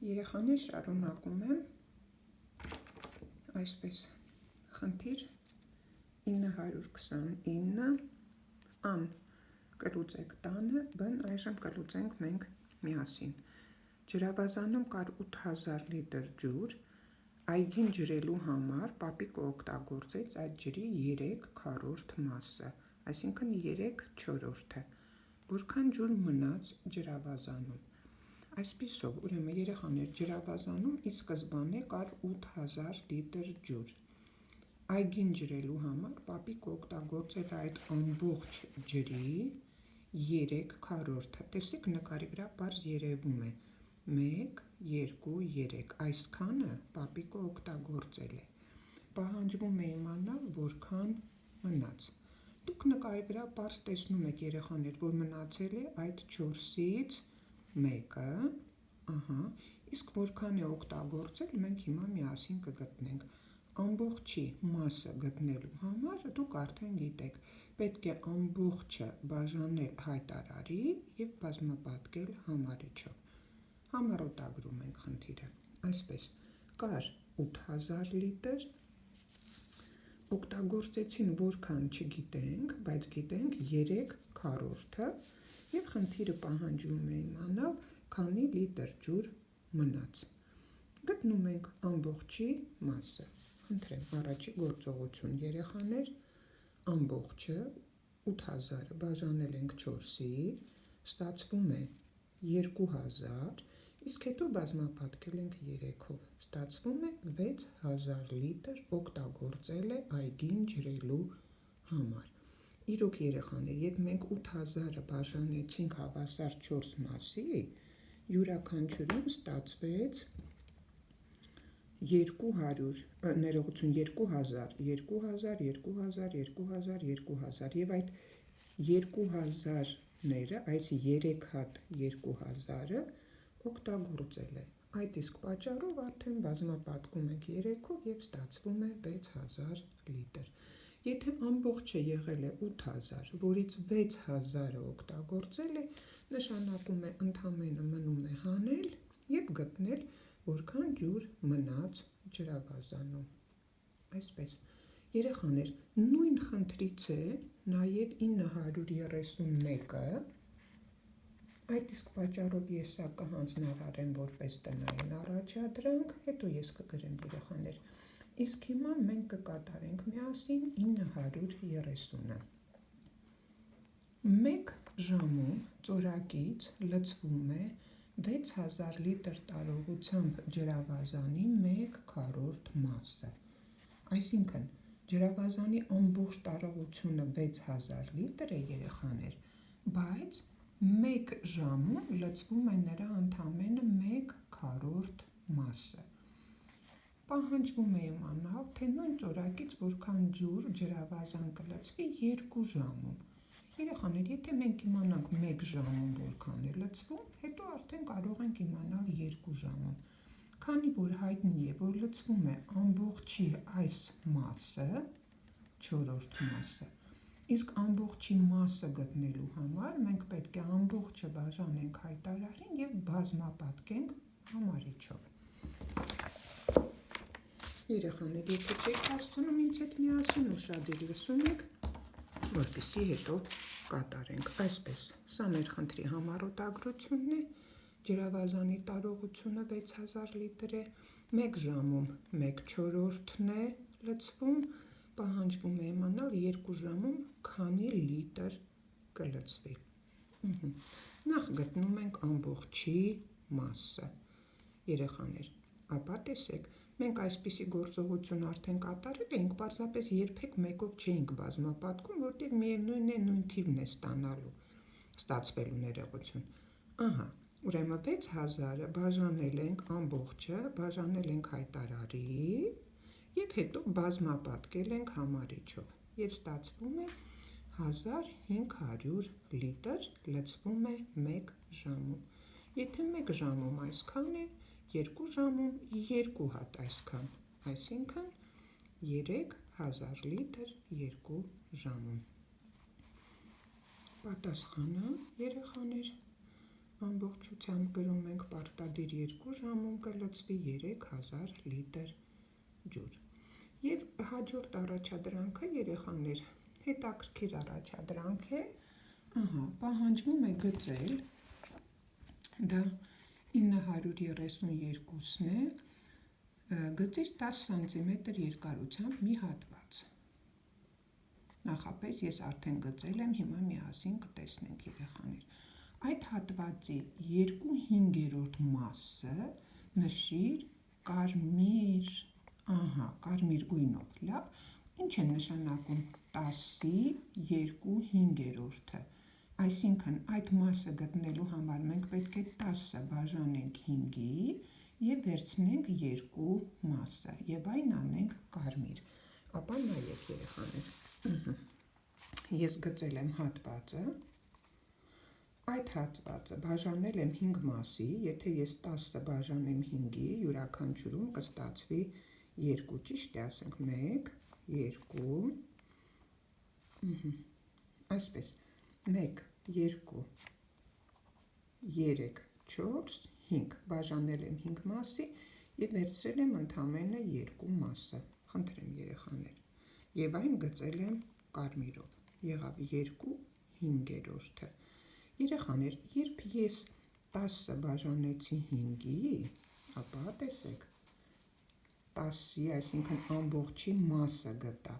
Երեխաներ շարունակում եմ այսպես խնդիր 929 ան կլուծեք տանը, բն այժմ կլուծենք մենք միասին։ Ջրավազանում կար 8000 լիտր ջուր, այգին ջրելու համար պապիկը օգտագործեց այդ ջրի 3/4 մասը, այսինքն 3/4-ը, որքան ջուր մնաց ջրավազանում։ Այսպիսով, ուրեմն երեխաներ ջրավազանում ի սկզբանե կար 8000 լիտր ջուր։ Այգին ջրելու համար պապիկը օգտագործել այդ ամբողջ ջրի 3/4-ը։ Տեսեք նկարի վրա պարզ երևում է 1, 2, 3, այսքանը պապիկը օգտագործել է։ Պահանջվում է իմանալ որքան մնաց։ Դուք նկարի վրա պարզ տեսնում եք երեխաներ, որ մնացել է այդ 4-ից 1-ը, իսկ որքան է օգտագործել մենք հիմա միասին կգտնենք։ Ամբողջի մասը գտնելու համար դուք արդեն գիտեք, պետք է ամբողջը բաժանել հայտարարի և բազմապատկել համարիչով։ Համառոտագրում ենք խնդիրը, այսպես, կար 8000 լիտր, օգտագործեցին որքան չգիտենք, բայց գիտենք 3/4-ը և խնդիրը պահանջում է իմանալ, քանի լիտր ջուր մնաց։ Գտնում ենք ամբողջի մասը։ Խնդրեմ, առաջի գործողություն երեխաներ, ամբողջը 8000-ը բաժանել ենք 4-ի, ստացվում է 2000, իսկ հետո բազմապատկել ենք 3-ով, ստացվում է 6000 լիտր օգտագործել է այգին ջրելու համար։ Իրոք երեխաներ, եթե մենք 8000-ը բաժանեցինք հավասար 4 մասի, յուրաքանչյուրում ստացվեց 2000, ներողություն 2000, 2000, 2000, 2000, 2000 և այդ 2000-ները, այս 3 հատ 2000-ը օգտագործել է։ Այդ իսկ պատճառով արդեն բազմապատկում ենք 3-ով և ստացվում է 6000 լիտր։ Եթե ամբողջը եղել է 8000, որից 6000-ը օգտագործել է, նշանակում է ընդամենը մնում է հանել և գտնել, որքան ջուր մնաց ջրավազանում։ Այսպես, երեխաներ, նույն խնդրից է նաև 931-ը, այդ իսկ պատճառով ես սա կհանձնարարեմ որպես տնային առաջադրանք, հետո ես կգրեմ երեխաներ, իսկ հիմա մենք կկատարենք միասին 930-ը։ 1 ժամում ծորակից լցվում է 6000 լիտր տարողությամբ ջրավազանի 1/4 մասը, այսինքն ջրավազանի ամբողջ տարողությունը 6000 լիտր է երեխաներ, բայց 1 ժամում լցվում է նրա ընդամենը 1/4 մասը։ Պահանջվում է իմանալ, թե նույն ծորակից որքան ջուր ջրավազան կլցվի 2 ժամում։ Երեխաներ, եթե մենք իմանանք 1 ժամում որքան է լցվում, հետո արդեն կարող ենք իմանալ 2 ժամում։ Քանի որ հայտնի է, որ լցվում է ամբողջի այս մասը, 4-րդ մասը, իսկ ամբողջի մասը գտնելու համար մենք պետք է ամբողջը բաժանենք հայտարարին և բազմապատկենք համարիչով։ Երեխաներ, եթե չեք հասցնում ինձ հետ միասին, ուշադիր լսում եք, որպեսզի հետո կատարենք։ Այսպես, սա մեր խնդրի համառոտագրությունն է, ջրավազանի տարողությունը 6000 լիտր է, 1 ժամում 1/4-ն է լցվում, պահանջվում է իմանալ 2 ժամում քանի լիտր կլցվի։ Նախ գտնում ենք ամբողջի մասը, երեխաներ, ապա տեսեք, մենք այսպիսի գործողություն արդեն կատարել էինք, պարզապես երբեք մեկով չէինք բազմապատկում, որտեղ միևնույն է նույն թիվն է ստացվելու ներողություն։ Ուրեմն 6000-ը բաժանել ենք ամբողջը, բաժանել ենք հայտարարի և հետո բազմապատկել ենք համարիչով և ստացվում է 1500 լիտր լցվում է 1 ժամում։ Եթե 1 ժամում այսքան է, 2 ժամում 2 հատ այսքան, այսինքն 3000 լիտր 2 ժամում։ Պատասխանը, երեխաներ, ամբողջությամբ գրում ենք պարտադիր 2 ժամում կլցվի 3000 լիտր ջուր։ Եվ հաջորդ առաջադրանքը երեխաներ հետաքրքիր առաջադրանք է, պահանջվում է գծել, դա 932-ն է, գծիր 10 սանտիմետր երկարությամբ մի հատված։ Նախապես ես արդեն գծել եմ, հիմա միասին կտեսնենք երեխաներ։ Այդ հատվածի 2/5 մասը նշիր կարմիր գույնով, լավ, ինչ է նշանակում 10-ի 2/5, այսինքն այդ մասը գտնելու համար մենք պետք է 10-ը բաժանենք 5-ի և վերցնենք 2 մասը և այն անենք կարմիր, ապա նայեք երեխաներ, ես գծել եմ հատվածը, այդ հատվածը բաժանել եմ 5 մասի, եթե ես 10-ը բաժանեմ 5-ի, յուրաքանչյուրում կստացվի 2, ճիշտ է, ասենք 1, 2, այսպես, 1, 2, 3, 4, 5, բաժանել եմ 5 մասի և վերցրել եմ ընդամենը 2 մասը, խնդրեմ երեխաներ, և այն գծել եմ կարմիրով, եղավ 2/5, երեխաներ, երբ ես 10-ը բաժանեցի 5-ի, ապա տեսեք, 10-ի, այսինքն ամբողջի մասը գտա,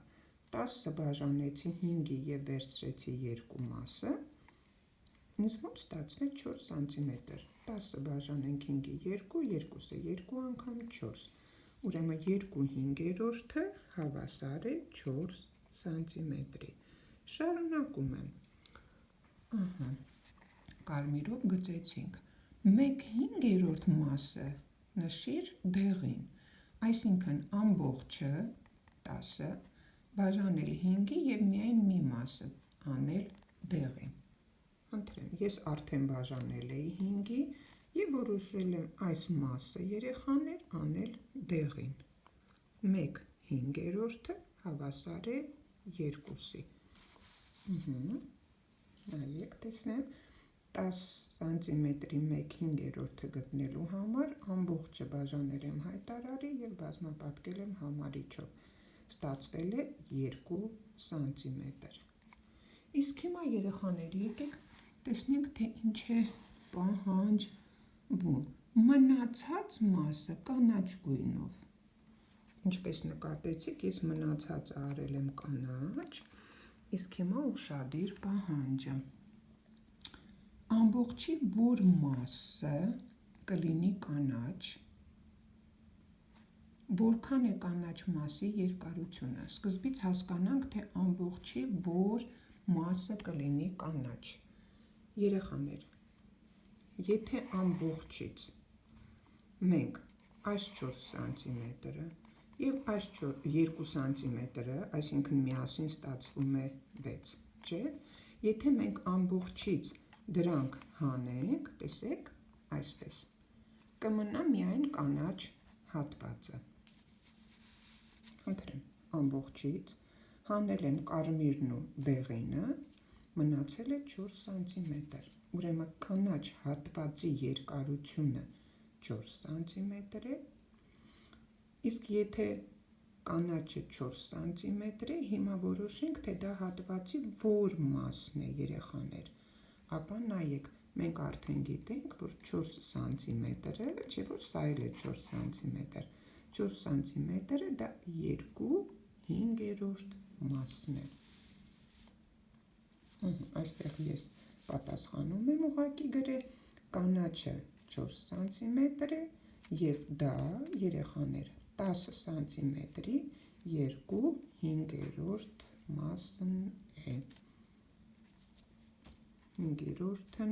10-ը բաժանեցի 5-ի և վերցրեցի 2 մասը, ինձ մոտ ստացվեց 4 սանտիմետր, 10-ը բաժանենք 5-ի 2, 2-ը 2 անգամ 4, ուրեմն 2/5 հավասար է 4 սանտիմետրի, շարունակում եմ, կարմիրով գծեցինք, 1/5 մասը նշիր դեղին, այսինքն ամբողջը 10-ը բաժանել 5-ի և միայն մի մասը անել դեղին, խնդրեմ, ես արդեն բաժանել էի 5-ի և որոշել եմ այս մասը երեխաներ անել դեղին, 1/5 հավասար է 2-ի, նայեք տեսնեմ, 10 սանտիմետրի 1/5 գտնելու համար ամբողջը բաժանել եմ հայտարարի և բազմապատկել եմ համարիչով, ստացվել է 2 սանտիմետր, իսկ հիմա երեխաներ եկեք տեսնենք, թե ինչ է պահանջվում, մնացած մասը կանաչ գույնով, ինչպես նկատեցիք, ես մնացածը արել եմ կանաչ, իսկ հիմա ուշադիր պահանջը, ամբողջի որ մասը կլինի կանաչ, որքան է կանաչ մասի երկարությունը, սկզբից հասկանանք, թե ամբողջի որ մասը կլինի կանաչ, երեխաներ, եթե ամբողջից մենք այս 4 սանտիմետրը և այս 2 սանտիմետրը, այսինքն միասին ստացվում է 6, չէ, եթե մենք ամբողջից դրանք հանենք, տեսեք, այսպես, կմնա միայն կանաչ հատվածը, խնդրեմ, ամբողջից հանել եմ կարմիրն ու դեղինը, մնացել է 4 սանտիմետր, ուրեմն կանաչ հատվածի երկարությունը 4 սանտիմետր է, իսկ եթե կանաչը 4 սանտիմետր է, հիմա որոշենք, թե դա հատվածի որ մասն է երեխաներ, ապա նայեք, մենք արդեն գիտենք, որ 4 սանտիմետրը, չէ որ սա էլ է 4 սանտիմետր, 4 սանտիմետրը դա 2/5 մասն է, այստեղ ես պատասխանում եմ ուղղակի գրել, կանաչը 4 սանտիմետր է և դա երեխաներ 10 սանտիմետրի 2/5 մասն է, 5-ն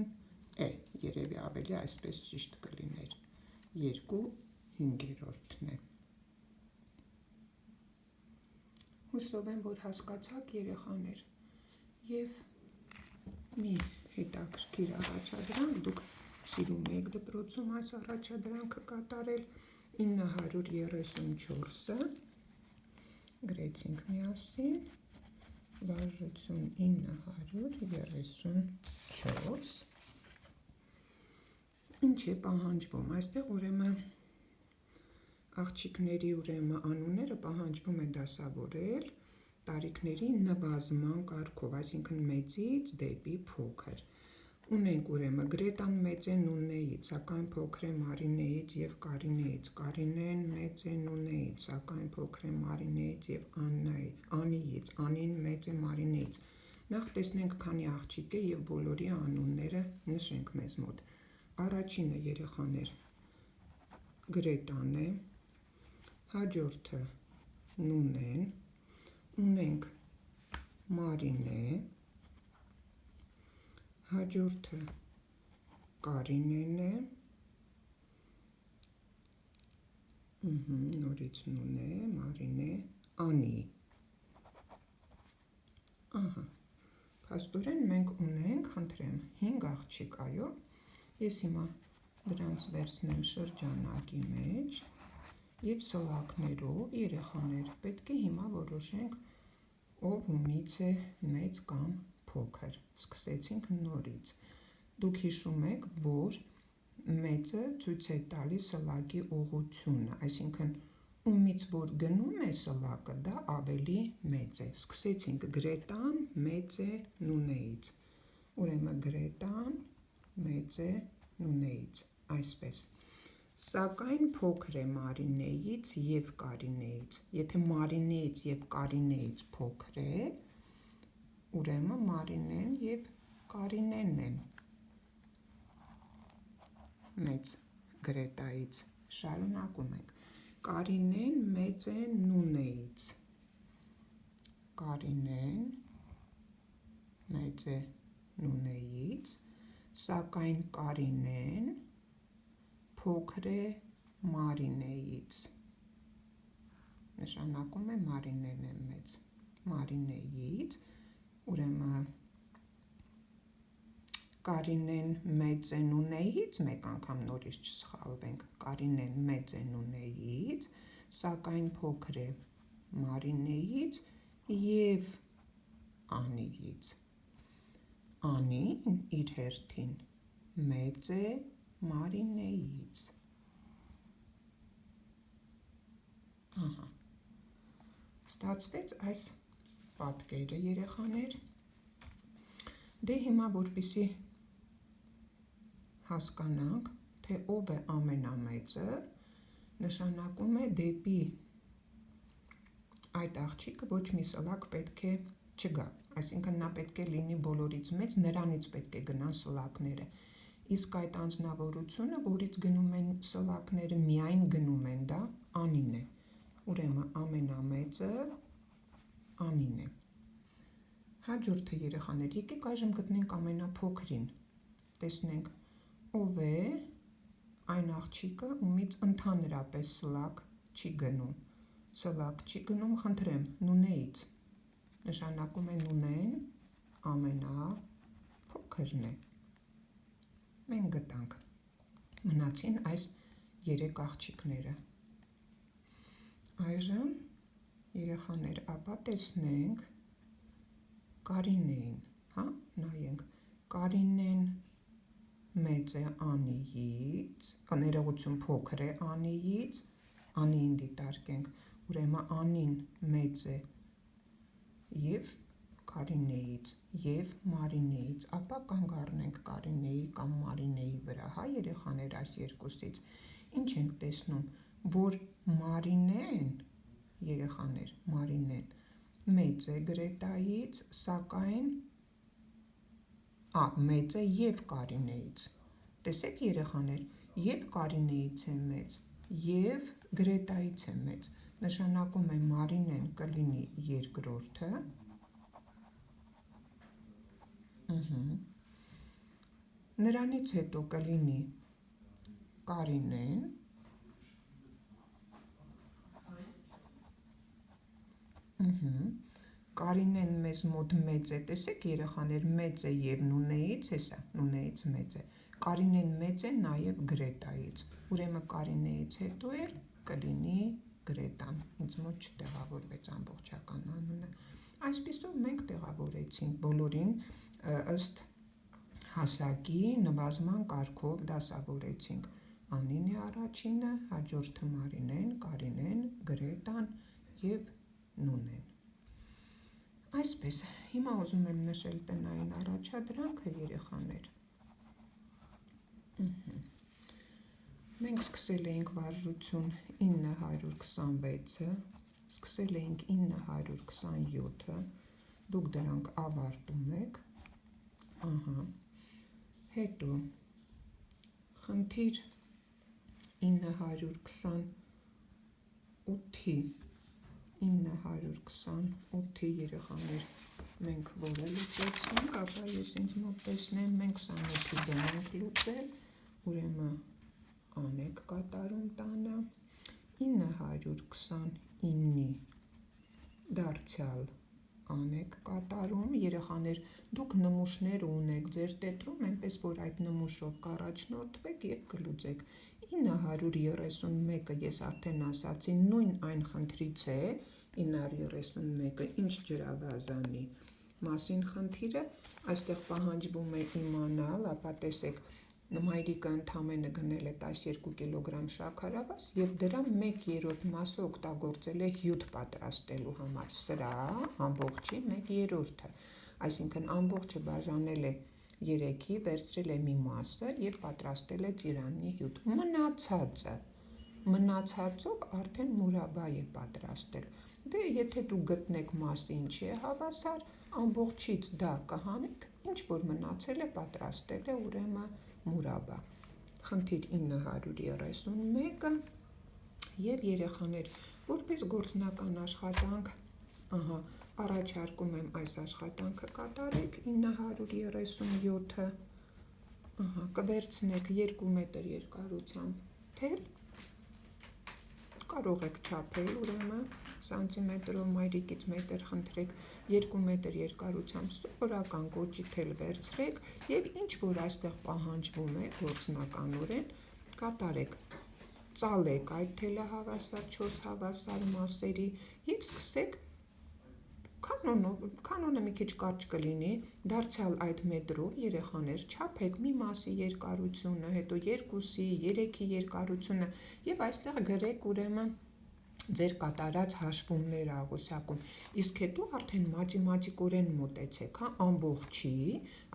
է, երևի ավելի այսպես ճիշտ կլիներ, 2/5-ն է, հուսով եմ, որ հասկացաք երեխաներ և մի հետաքրքիր առաջադրանք, դուք սիրում եք դպրոցում այս առաջադրանքը կատարել, 934-ը, գրեցինք միասին, վարժություն 934, Ինչ է պահանջվում, այստեղ ուրեմն աղջիկների անունները պահանջվում է դասավորել տարիքների նվազման կարգով, այսինքն մեծից դեպի փոքր։ Ունենք ուրեմն Գրետան մեծ է Նունեից, սակայն փոքր է Մարինեից և Կարինեից, Կարինեն մեծ է Նունեից, սակայն փոքր է Մարինեից և Անիից, Անին մեծ է Մարինեից։ Նախ տեսնենք քանի աղջիկ է և բոլորի անունները նշենք մեզ մոտ։ Առաջինը երեխաներ Գրետան է, հաջորդը Նունեն, ունենք Մարինե, հաջորդը Կարինեն է, նորից Նունե, Մարինե, Անի։ Փաստորեն մենք ունենք, խնդրեմ, 5 աղջիկ, այո, ես հիմա դրանց վերցնեմ շրջանակի մեջ և սլաքներով երեխաներ պետք է հիմա որոշենք ով ումից է մեծ կամ փոքր։ Սկսեցինք նորից։ Դուք հիշում եք, որ մեծը ցույց է տալիս սլակի ուղղությունը, այսինքն ումից որ գնում է սլակը, դա ավելի մեծ է։ Սկսեցինք Գրետան մեծ է Նունեից։ Ուրեմն Գրետան մեծ է Նունեից, այսպես։ Սակայն փոքր է Մարինեից և Կարինեից։ Եթե Մարինեից և Կարինեից փոքր է, ուրեմն Մարինեն և Կարինեն են մեծ Գրետայից։ Շարունակում ենք։ Կարինեն մեծ է Նունեից։ Կարինեն մեծ է Նունեից, սակայն Կարինեն փոքր է Մարինեից։ Նշանակում է Մարինեն է մեծ Մարինեից, ուրեմն Կարինեն մեծ է Նունեից, մեկ անգամ նորից չսխալվենք, Կարինեն մեծ է Նունեից, սակայն փոքր է Մարինեից և Անիից։ Անին իր հերթին մեծ է Մարինեից։ Ստացվեց այս պատկերը երեխաներ։ Դե հիմա որպեսզի հասկանանք, թե ով է ամենամեծը, նշանակում է դեպի այդ աղջիկը ոչ մի սլակ պետք է չգա, այսինքն նա պետք է լինի բոլորից մեծ, նրանից պետք է գնան սլակները, իսկ այդ անձնավորությունը, որից գնում են սլակները, միայն գնում են, դա Անին է, ուրեմն ամենամեծը Անին է։ Հաջորդը երեխաներ, եկեք այժմ գտնենք ամենափոքրին, տեսնենք ով է այն աղջիկը, ումից ընդհանրապես սլակ չի գնում, խնդրեմ, Նունեից, նշանակում է Նունեն ամենափոքրն է։ Մենք գտանք, մնացին այս 3 աղջիկները։ Այժմ երեխաներ, ապա տեսնենք Կարինեին, նայենք, Կարինեն մեծ է Անիից, ներողություն, փոքր է Անիից, Անիին դիտարկենք, ուրեմն Անին մեծ է և Կարինեից և Մարինեից, ապա կանգ առնենք Կարինեի կամ Մարինեի վրա, երեխաներ, այս երկուսից, ինչ ենք տեսնում, որ Մարինեն, երեխաներ, Մարինեն մեծ է Գրետայից, սակայն մեծ է և Կարինեից, տեսեք երեխաներ, և Կարինեից է մեծ, և Գրետայից է մեծ, նշանակում է Մարինեն կլինի երկրորդը, նրանից հետո կլինի Կարինեն, Կարինեն մեզ մոտ մեծ է, տեսեք երեխաներ, մեծ է և Նունեից, հեսա, Նունեից մեծ է, Կարինեն մեծ է նաև Գրետայից, ուրեմն Կարինեից հետո էլ կլինի Գրետան, ինձ մոտ չտեղավորվեց ամբողջական անունը, այսպիսով մենք տեղավորեցինք բոլորին ըստ հասակի նվազման կարգով դասավորեցինք։ Անին է առաջինը, հաջորդը Մարինեն, Կարինեն, Գրետան և Նունեն։ Այսպես, հիմա ուզում եմ նշել տնային առաջադրանքը, երեխաներ։ Մենք սկսել էինք վարժություն 926-ը, սկսել էինք 927-ը, դուք դրանք ավարտում եք, հետո խնդիր 928-ի երեխաներ մենք որը լուծեցինք, ապա ես ինձ մոտ տեսնեմ, մենք 28-ի դրանք լուծել, ուրեմն անեք կատարում տանը, 929-ի դարձյալ անեք կատարում, երեխաներ դուք նմուշներ ունեք ձեր տետրում, այնպես որ այդ նմուշով կառաջնորդվեք և կլուծեք, 931-ը ես արդեն ասացի, նույն այն խնդրից է, 931-ը ինչ ջրավազանի մասին խնդիրը, այստեղ պահանջվում է իմանալ, ապա տեսեք, մայրիկը ընդամենը գնել է 12 կիլոգրամ շաքարավազ և դրա 1/3 մասը օգտագործել է հյութ պատրաստելու համար, սրա ամբողջի 1/3-ը, այսինքն ամբողջը բաժանել է 3-ի, վերցրել է մի մասը և պատրաստել է ծիրանի հյութ, մնացածով արդեն մուրաբա է պատրաստել, դե եթե դուք գտնեք մասը ինչի է հավասար, ամբողջից դա կհանեք, ինչ որ մնացել է պատրաստել է ուրեմն մուրաբա, խնդիր 931-ը և երեխաներ, որպես գործնական աշխատանք, առաջարկում եմ այս աշխատանքը կատարեք, 937-ը, կվերցնեք 2 մետր երկարությամբ թել, կարող եք չափել ուրեմն, սանտիմետրով մայրիկից մետր խնդրեք, 2 մետր երկարությամբ սովորական կոճի թել վերցրեք և ինչ որ այստեղ պահանջվում է գործնականորեն կատարեք, ծալեք այդ թելը հավասար 4 հավասար մասերի և սկսեք կանոնը մի քիչ կարճ կլինի, դարձյալ այդ մետրով երեխաներ չափեք մի մասի երկարությունը, հետո 2-ի, 3-ի երկարությունը և այստեղ գրեք ուրեմն ձեր կատարած հաշվումները աղյուսակում, իսկ հետո արդեն մաթեմատիկորեն մոտեցեք, ամբողջի,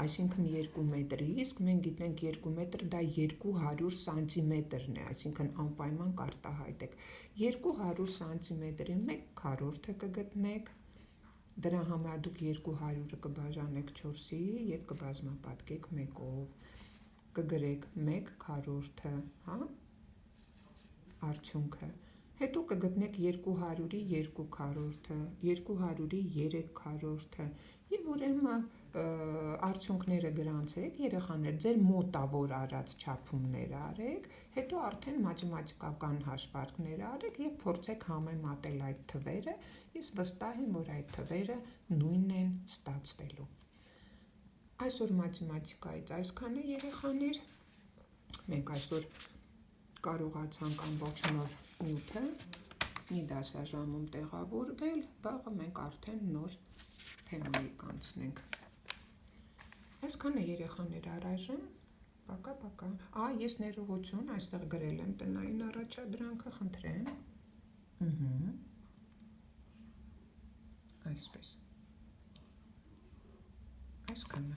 այսինքն 2 մետրի, իսկ մենք գիտենք 2 մետր դա 200 սանտիմետրն է, այսինքն անպայման կարտահայտեք, 200 սանտիմետրի 1/4-ը կգտնեք, դրա համար դուք 200-ը կբաժանեք 4-ի և կբազմապատկեք 1-ով, կգրեք 1/4-ը, արդյունքը, հետո կգտնեք 200-ի 2/4-ը, 200-ի 3/4-ը և ուրեմն արդյունքները գրանցեք, երեխաներ ձեր մոտավոր արած չափումները արեք, հետո արդեն մաթեմատիկական հաշվարկները արեք և փորձեք համեմատել այդ թվերը, ես վստահ եմ, որ այդ թվերը նույնն են ստացվելու։ Այսօր մաթեմատիկայից այսքանը երեխաներ, մենք այսօր կարողացանք ամբողջ նոր նյութը մի դասաժամում տեղավորվել, վաղը մենք արդեն նոր թեմայի կանցնենք։ Այսքանը երեխաներ առայժմ, պակա, ես ներողություն, այստեղ գրել եմ տնային առաջադրանքը, խնդրեմ, այսպես, այսքանը։